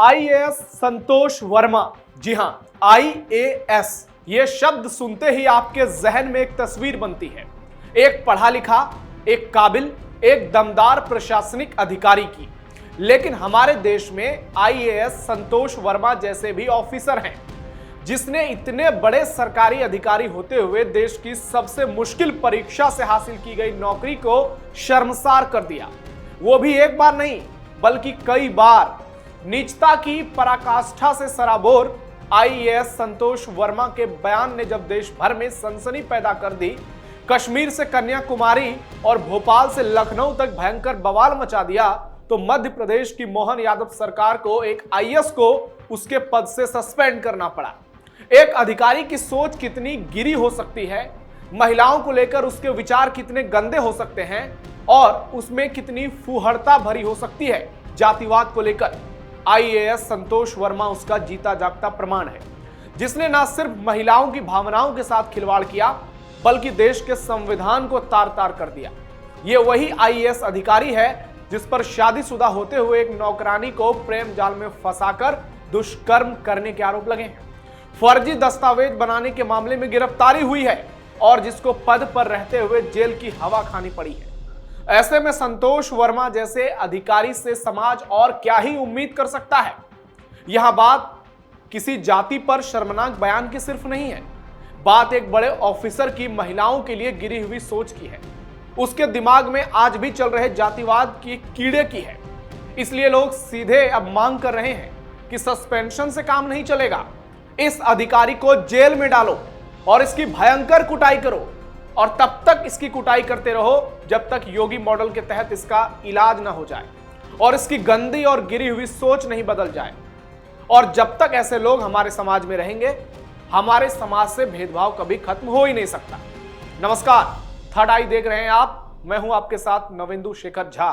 IAS संतोष वर्मा। जी हां, IAS ये शब्द सुनते ही आपके जहन में एक तस्वीर बनती है, एक पढ़ा लिखा, एक काबिल, एक दमदार प्रशासनिक अधिकारी की। लेकिन हमारे देश में आईएएस संतोष वर्मा जैसे भी ऑफिसर हैं जिसने इतने बड़े सरकारी अधिकारी होते हुए देश की सबसे मुश्किल परीक्षा से हासिल की गई नौकरी को शर्मसार कर दिया। वो भी एक बार नहीं बल्कि कई बार। नीचता की पराकाष्ठा से सराबोर आईएएस संतोष वर्मा के बयान ने जब देश भर में सनसनी पैदा कर दी, कश्मीर से कन्याकुमारी और भोपाल से लखनऊ तक भयंकर बवाल मचा दिया, तो मध्य प्रदेश की मोहन यादव सरकार को एक आईएएस को उसके पद से सस्पेंड करना पड़ा। एक अधिकारी की सोच कितनी गिरी हो सकती है, महिलाओं को लेकर उसके विचार कितने गंदे हो सकते हैं और उसमें कितनी फूहड़ता भरी हो सकती है जातिवाद को लेकर, आईएएस संतोष वर्मा उसका जीता जागता प्रमाण है, जिसने न सिर्फ महिलाओं की भावनाओं के साथ खिलवाड़ किया बल्कि देश के संविधान को तार तार कर दिया। ये वही आईएएस अधिकारी है जिस पर शादीशुदा होते हुए एक नौकरानी को प्रेम जाल में फंसाकर दुष्कर्म करने के आरोप लगे हैं, फर्जी दस्तावेज बनाने के मामले में गिरफ्तारी हुई है और जिसको पद पर रहते हुए जेल की हवा खानी पड़ी है। ऐसे में संतोष वर्मा जैसे अधिकारी से समाज और क्या ही उम्मीद कर सकता है। यहां बात किसी जाति पर शर्मनाक बयान की सिर्फ नहीं है, बात एक बड़े ऑफिसर की महिलाओं के लिए गिरी हुई सोच की है। उसके दिमाग में आज भी चल रहे जातिवाद की कीड़े की है। इसलिए लोग सीधे अब मांग कर रहे हैं कि सस्पेंशन से काम नहीं चलेगा, इस अधिकारी को जेल में डालो और इसकी भयंकर कुटाई करो, और तब तक इसकी कुटाई करते रहो जब तक योगी मॉडल के तहत इसका इलाज ना हो जाए और इसकी गंदी और गिरी हुई सोच नहीं बदल जाए। और जब तक ऐसे लोग हमारे समाज में रहेंगे, हमारे समाज से भेदभाव कभी खत्म हो ही नहीं सकता। नमस्कार, थर्ड आई देख रहे हैं आप, मैं हूं आपके साथ नवेंदु शेखर झा।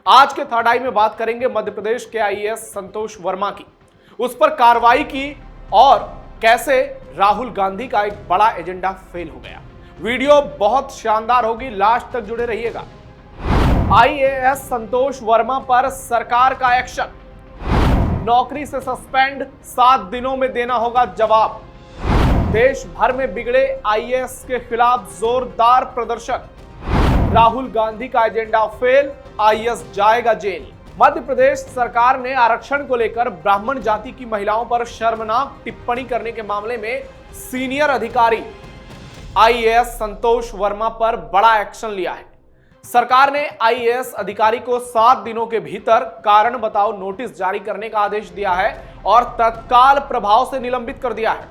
आज के थर्ड आई में बात करेंगे मध्य प्रदेश के आईएएस संतोष वर्मा की, उस पर कार्रवाई की और कैसे राहुल गांधी का एक बड़ा एजेंडा फेल हो गया। वीडियो बहुत शानदार होगी, लास्ट तक जुड़े रहिएगा। आईएएस संतोष वर्मा पर सरकार का एक्शन, नौकरी से सस्पेंड, 7 दिनों में देना होगा जवाब। देश भर में बिगड़े आईएएस के खिलाफ जोरदार प्रदर्शन, राहुल गांधी का एजेंडा फेल, आईएएस जाएगा जेल। मध्य प्रदेश सरकार ने आरक्षण को लेकर ब्राह्मण जाति की महिलाओं पर शर्मनाक टिप्पणी करने के मामले में सीनियर अधिकारी आईएएस संतोष वर्मा पर बड़ा एक्शन लिया है। सरकार ने आईएएस अधिकारी को 7 दिनों के भीतर कारण बताओ नोटिस जारी करने का आदेश दिया है और तत्काल प्रभाव से निलंबित कर दिया है।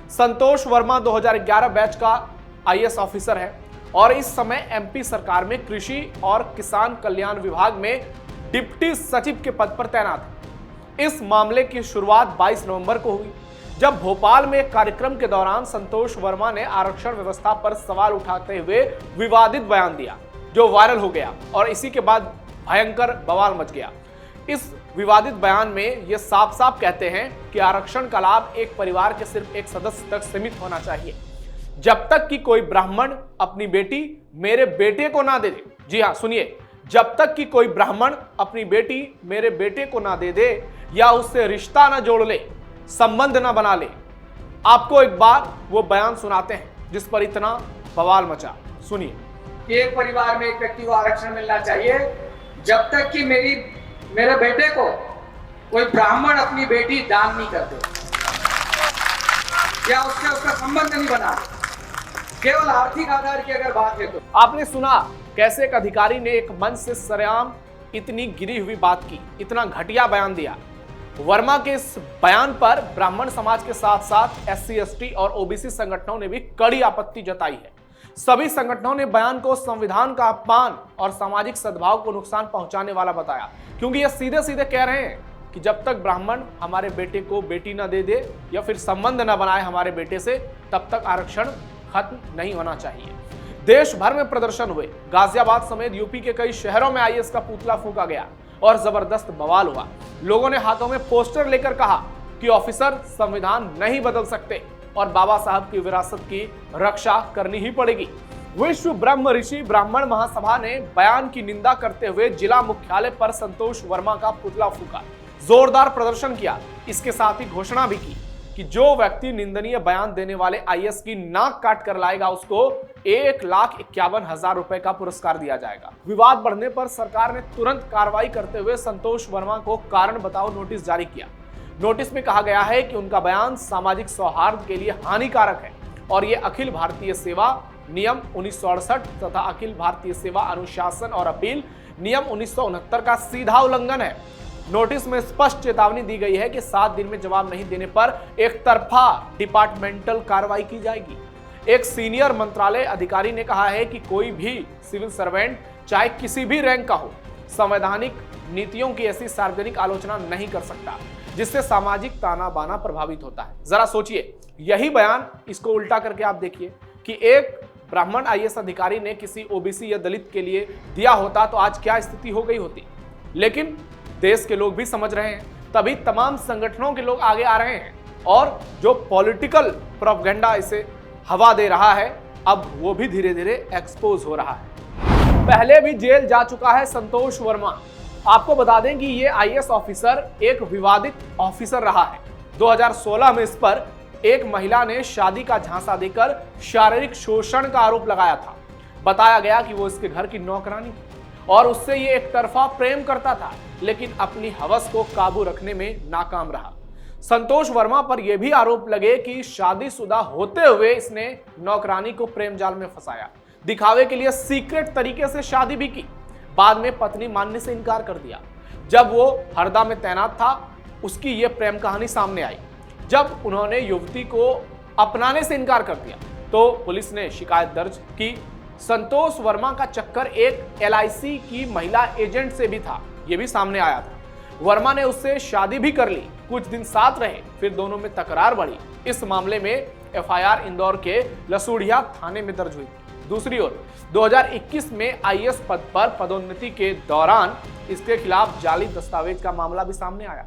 संतोष वर्मा 2011 बैच का आईएएस ऑफिसर है और इस समय एमपी सरकार में कृषि और किसान कल्याण विभाग में डिप्टी सचिव के पद पर तैनात है। इस मामले की शुरुआत 22 नवंबर को हुई, जब भोपाल में एक कार्यक्रम के दौरान संतोष वर्मा ने आरक्षण व्यवस्था पर सवाल उठाते हुए विवादित बयान दिया, जो वायरल हो गया और इसी के बाद भयंकर बवाल मच गया। इस विवादित बयान में ये साफ साफ कहते हैं कि आरक्षण का लाभ एक परिवार के सिर्फ एक सदस्य तक सीमित होना चाहिए, जब तक कि कोई ब्राह्मण अपनी बेटी मेरे बेटे को ना दे दे। जी हाँ, सुनिए, जब तक कि कोई ब्राह्मण अपनी बेटी मेरे बेटे को ना दे दे या उससे रिश्ता ना जोड़ ले, संबंध ना बना ले। आपको एक बार वो बयान सुनाते हैं जिस पर इतना बवाल मचा, सुनिए। एक परिवार में एक व्यक्ति को आरक्षण मिलना चाहिए जब तक कि मेरे बेटे को कोई ब्राह्मण अपनी बेटी दान नहीं करते या उसका संबंध नहीं बना, केवल आर्थिक आधार की अगर बात है तो। आपने सुना कैसे एक अधिकारी ने एक मंच से सरेआम इतनी गिरी हुई बात की, इतना घटिया बयान दिया। वर्मा के इस बयान पर ब्राह्मण समाज के साथ साथ एससी, एसटी और ओबीसी संगठनों ने भी कड़ी आपत्ति जताई है। सभी संगठनों ने बयान को संविधान का अपमान और सामाजिक सद्भाव को नुकसान पहुंचाने वाला बताया, क्योंकि ये सीधे सीधे कह रहे हैं कि जब तक ब्राह्मण हमारे बेटे को बेटी ना दे दे या फिर संबंध ना बनाए हमारे बेटे से, तब तक आरक्षण खत्म नहीं होना चाहिए। देश भर में प्रदर्शन हुए, गाजियाबाद समेत यूपी के कई शहरों में आईएएस का पुतला फूंका गया और जबरदस्त बवाल हुआ। लोगों ने हाथों में पोस्टर लेकर कहा कि ऑफिसर संविधान नहीं बदल सकते और बाबा साहब की विरासत की रक्षा करनी ही पड़ेगी। विश्व ब्रह्म ऋषि ब्राह्मण महासभा ने बयान की निंदा करते हुए जिला मुख्यालय पर संतोष वर्मा का पुतला फूंका। जोरदार प्रदर्शन किया। इसके साथ ही घोषणा भी की कि जो व्यक्ति निंदनीय बयान देने वाले आईएएस की नाक काट कर लाएगा उसको 1,51,000 रुपए का पुरस्कार दिया जाएगा। विवाद बढ़ने पर सरकार ने तुरंत कार्रवाई करते हुए संतोष वर्मा को कारण बताओ नोटिस जारी किया। नोटिस में कहा गया है कि उनका बयान सामाजिक सौहार्द के लिए हानिकारक है और ये अखिल भारतीय सेवा नियम 1968 तथा अखिल भारतीय सेवा अनुशासन और अपील नियम 1969 का सीधा उल्लंघन है। नोटिस में स्पष्ट चेतावनी दी गई है कि 7 दिन में जवाब नहीं देने पर एक तरफा डिपार्टमेंटल कार्रवाई की जाएगी। एक सीनियर मंत्रालय अधिकारी ने कहा है कि कोई भी सिविल सर्वेंट चाहे किसी भी रैंक का हो, संवैधानिक नीतियों की ऐसी सार्वजनिक आलोचना नहीं कर सकता जिससे सामाजिक ताना बाना प्रभावित होता है। जरा सोचिए, यही बयान इसको उल्टा करके आप देखिए कि एक ब्राह्मण आईएएस अधिकारी ने किसी ओबीसी या दलित के लिए दिया होता तो आज क्या स्थिति हो गई होती। लेकिन देश के लोग भी समझ रहे हैं, तभी तमाम संगठनों के लोग आगे आ रहे हैं और जो पॉलिटिकल प्रोपेगेंडा इसे हवा दे रहा है अब वो भी धीरे धीरे एक्सपोज हो रहा है। पहले भी जेल जा चुका है संतोष वर्मा। आपको बता दें कि ये आईएएस ऑफिसर एक विवादित ऑफिसर रहा है। 2016 में इस पर एक महिला ने शादी का झांसा देकर शारीरिक शोषण का आरोप लगाया था। बताया गया कि वो इसके घर की नौकरानी थी और उससे ये एक तरफा प्रेम करता था, लेकिन अपनी हवस को काबू रखने में नाकाम रहा। संतोष वर्मा पर यह भी आरोप लगे कि शादीशुदा होते हुए इसने नौकरानी को प्रेम जाल में फंसाया, दिखावे के लिए सीक्रेट तरीके से शादी भी की। बाद में पत्नी मानने से इनकार कर दिया। जब वो हरदा में तैनात था उसकी ये प्रेम कहानी सामने आई। जब उन्होंने युवती को अपनाने से इनकार कर दिया तो पुलिस ने शिकायत दर्ज की। संतोष वर्मा का चक्कर एक एलआईसी की महिला एजेंट से भी था, यह भी सामने आया था। वर्मा ने उससे शादी भी कर ली, कुछ दिन साथ रहे, फिर दोनों में तकरार बढ़ी। इस मामले में एफआईआर इंदौर के लसूड़िया थाने में दर्ज हुई। दूसरी ओर 2021 में आईएएस पद पर पदोन्नति के दौरान इसके खिलाफ जाली दस्तावेज का मामला भी सामने आया।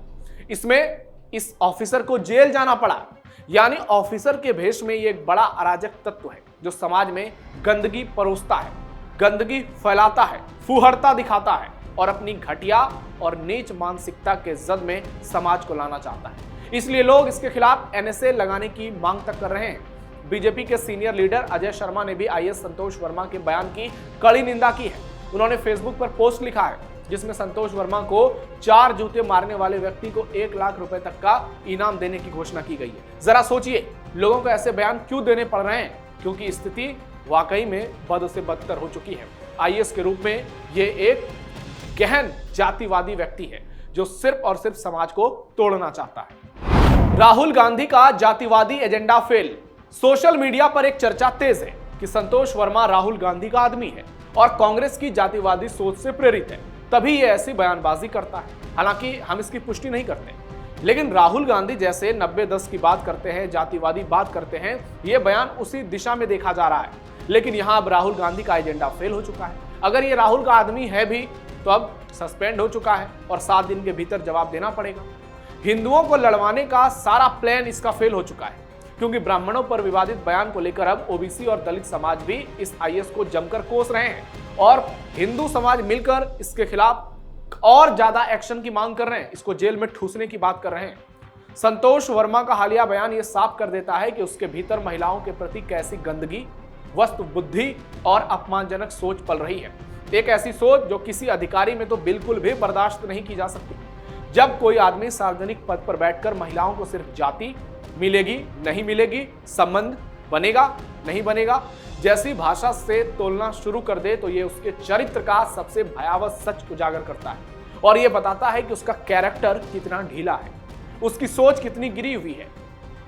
इसमें इस ऑफिसर को जेल जाना पड़ा। यानी ऑफिसर के भेष में ये एक बड़ा अराजक तत्व है जो समाज में गंदगी परोसता है, गंदगी फैलाता है, फुहड़ता दिखाता है और अपनी घटिया और नीच मानसिकता के जद में समाज को लाना चाहता है। इसलिए लोग इसके खिलाफ एनएसए लगाने की मांग तक कर रहे हैं। बीजेपी के सीनियर लीडर अजय शर्मा ने भी आईएएस संतोष वर्मा के बयान की कड़ी निंदा की है। उन्होंने फेसबुक पर पोस्ट लिखा है जिसमें संतोष वर्मा को 4 जूते मारने वाले व्यक्ति को 1 लाख रुपए तक का इनाम देने की घोषणा की गई है। जरा सोचिए, लोगों को ऐसे बयान क्यों देने पड़ रहे हैं? क्योंकि स्थिति वाकई में बद से बदतर हो चुकी है। आईएएस के रूप में ये एक गहन जातिवादी व्यक्ति है जो सिर्फ और सिर्फ समाज को तोड़ना चाहता है। राहुल गांधी का जातिवादी एजेंडा फेल। सोशल मीडिया पर एक चर्चा तेज है कि संतोष वर्मा राहुल गांधी का आदमी है और कांग्रेस की जातिवादी सोच से प्रेरित है, तभी ये ऐसी बयानबाजी करता है। हालांकि हम इसकी पुष्टि नहीं करते, लेकिन राहुल गांधी जैसे 90-10 की बात करते हैं, जातिवादी बात करते हैं, ये बयान उसी दिशा में देखा जा रहा है। लेकिन यहाँ अब राहुल गांधी का एजेंडा फेल हो चुका है। अगर ये राहुल का आदमी है भी तो अब सस्पेंड हो चुका है और 7 दिन के भीतर जवाब देना पड़ेगा। हिंदुओं को लड़वाने का सारा प्लान इसका फेल हो चुका है, क्योंकि ब्राह्मणों पर विवादित बयान को लेकर अब ओबीसी और दलित समाज भी इस आईएएस को जमकर कोस रहे हैं और हिंदू समाज मिलकर इसके खिलाफ और ज्यादा एक्शन की मांग कर रहे हैं, इसको जेल में ठूसने की बात कर रहे हैं। संतोष वर्मा का हालिया बयान यह साफ कर देता है कि उसके भीतर महिलाओं के प्रति कैसी गंदगी, वस्तु बुद्धि और अपमानजनक सोच पल रही है। एक ऐसी सोच जो किसी अधिकारी में तो बिल्कुल भी बर्दाश्त नहीं की जा सकती। जब कोई आदमी सार्वजनिक पद पर बैठकर महिलाओं को सिर्फ जाति मिलेगी नहीं मिलेगी, संबंध बनेगा नहीं बनेगा जैसी भाषा से तोलना शुरू कर दे तो ये उसके चरित्र का सबसे भयावह सच उजागर करता है और ये बताता है कि उसका कैरेक्टर कितना ढीला है, उसकी सोच कितनी गिरी हुई है।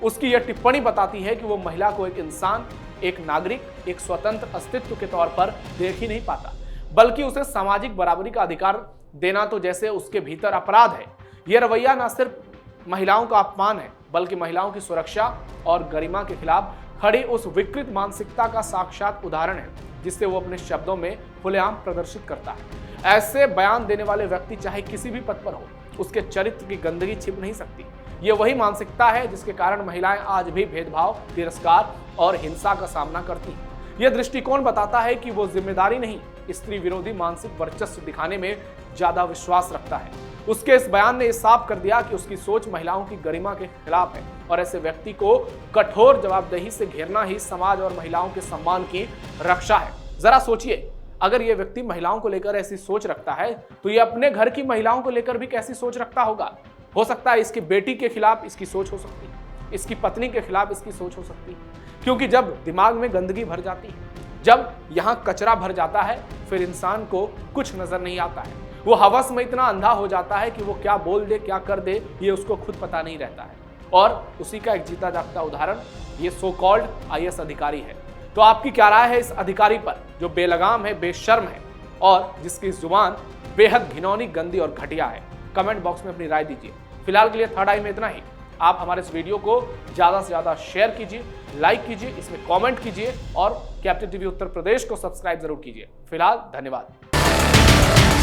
उसकी यह टिप्पणी बताती है कि वो महिला को एक इंसान, एक नागरिक, एक स्वतंत्र अस्तित्व के तौर पर देख ही नहीं पाता, बल्कि उसे सामाजिक बराबरी का अधिकार देना तो जैसे उसके भीतर अपराध है। यह रवैया न सिर्फ महिलाओं का अपमान है बल्कि महिलाओं की सुरक्षा और गरिमा के खिलाफ खड़ी उस विकृत मानसिकता का साक्षात उदाहरण है जिससे वो अपने शब्दों में खुलेआम प्रदर्शित करता है। ऐसे बयान देने वाले व्यक्ति चाहे किसी भी पद पर हो, उसके चरित्र की गंदगी छिप नहीं सकती। ये वही मानसिकता है जिसके कारण महिलाएं आज भी भेदभाव, तिरस्कार और हिंसा का सामना करती हैं। यह दृष्टिकोण बताता है कि वो जिम्मेदारी नहीं, स्त्री विरोधी मानसिक वर्चस्व दिखाने में ज्यादा विश्वास रखता है। उसके इस बयान ने साफ कर दिया कि उसकी सोच महिलाओं की गरिमा के खिलाफ है और ऐसे व्यक्ति को कठोर जवाबदेही से घेरना ही समाज और महिलाओं के सम्मान की रक्षा है। जरा सोचिए, अगर ये व्यक्ति महिलाओं को लेकर ऐसी सोच रखता है तो ये अपने घर की महिलाओं को लेकर भी कैसी सोच रखता होगा। हो सकता है इसकी बेटी के खिलाफ इसकी सोच हो सकती है, इसकी पत्नी के खिलाफ इसकी सोच हो सकती है, क्योंकि जब दिमाग में गंदगी भर जाती है, जब यहाँ कचरा भर जाता है, फिर इंसान को कुछ नजर नहीं आता है। वो हवस में इतना अंधा हो जाता है कि वो क्या बोल दे क्या कर दे ये उसको खुद पता नहीं रहता है। और उसी का एक जीता जागता उदाहरण ये सो कॉल्ड IAS अधिकारी है। तो आपकी क्या राय है इस अधिकारी पर, जो बेलगाम है, बेशर्म है और जिसकी जुबान बेहद घिनौनी, गंदी और घटिया है? कमेंट बॉक्स में अपनी राय दीजिए। फिलहाल के लिए थर्ड आई में इतना ही। आप हमारे इस वीडियो को ज्यादा से ज्यादा शेयर कीजिए, लाइक कीजिए, इसमें कमेंट कीजिए और कैप्टन टीवी उत्तर प्रदेश को सब्सक्राइब जरूर कीजिए। फिलहाल धन्यवाद।